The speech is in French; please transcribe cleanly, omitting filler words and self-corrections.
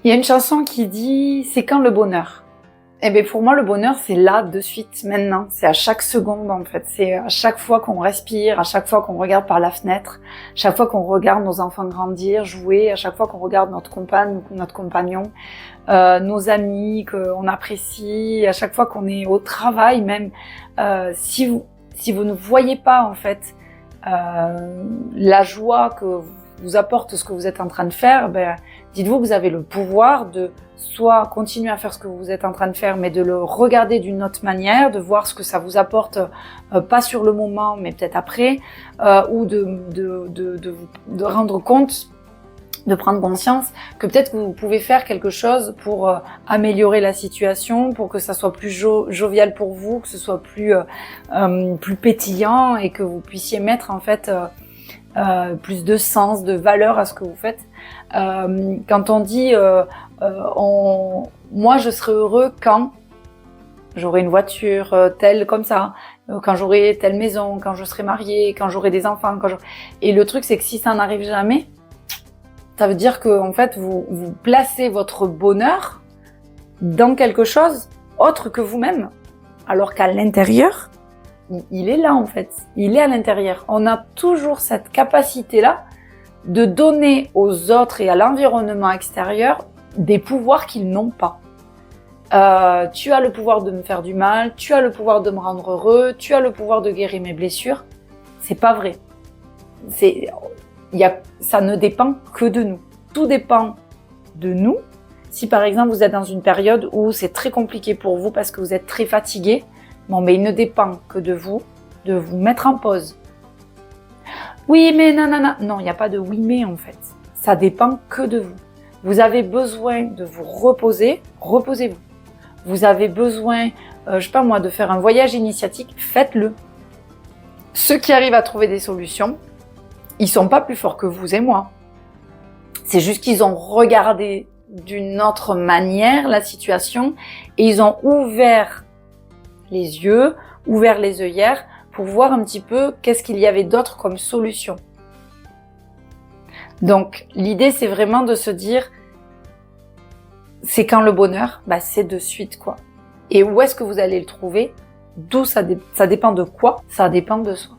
Il y a une chanson qui dit « C'est quand le bonheur ?» Eh bien pour moi, le bonheur, c'est là, de suite, maintenant. C'est à chaque seconde, en fait. C'est à chaque fois qu'on respire, à chaque fois qu'on regarde par la fenêtre, chaque fois qu'on regarde nos enfants grandir, jouer, à chaque fois qu'on regarde notre compagne ou notre compagnon, nos amis qu'on apprécie, à chaque fois qu'on est au travail même. Si vous ne voyez pas, en fait, la joie que vous apporte ce que vous êtes en train de faire, ben, dites-vous que vous avez le pouvoir de soit continuer à faire ce que vous êtes en train de faire, mais de le regarder d'une autre manière, de voir ce que ça vous apporte, pas sur le moment, mais peut-être après, ou de rendre compte, de prendre conscience que peut-être que vous pouvez faire quelque chose pour améliorer la situation, pour que ça soit plus jovial pour vous, que ce soit plus pétillant et que vous puissiez mettre en fait plus de sens, de valeur à ce que vous faites. Quand on dit moi je serai heureux quand j'aurai une voiture telle comme ça, quand j'aurai telle maison, quand je serai mariée, quand j'aurai des enfants, et le truc c'est que si ça n'arrive jamais, ça veut dire que en fait vous placez votre bonheur dans quelque chose autre que vous-même, alors qu'à l'intérieur il est là en fait, il est à l'intérieur. On a toujours cette capacité-là de donner aux autres et à l'environnement extérieur des pouvoirs qu'ils n'ont pas. Tu as le pouvoir de me faire du mal, tu as le pouvoir de me rendre heureux, tu as le pouvoir de guérir mes blessures. C'est pas vrai. Ça ne dépend que de nous. Tout dépend de nous. Si par exemple vous êtes dans une période où c'est très compliqué pour vous parce que vous êtes très fatigué, bon, mais il ne dépend que de vous mettre en pause. Oui, mais nanana. Non, il n'y a pas de oui, mais en fait. Ça dépend que de vous. Vous avez besoin de vous reposer, reposez-vous. Vous avez besoin, je sais pas moi, de faire un voyage initiatique, faites-le. Ceux qui arrivent à trouver des solutions, ils sont pas plus forts que vous et moi. C'est juste qu'ils ont regardé d'une autre manière la situation et ils ont ouvert les yeux, ouvert les œillères pour voir un petit peu qu'est-ce qu'il y avait d'autre comme solution. Donc l'idée c'est vraiment de se dire c'est quand le bonheur, bah c'est de suite quoi. Et où est-ce que vous allez le trouver? D'où ça dépend de quoi? Ça dépend de soi.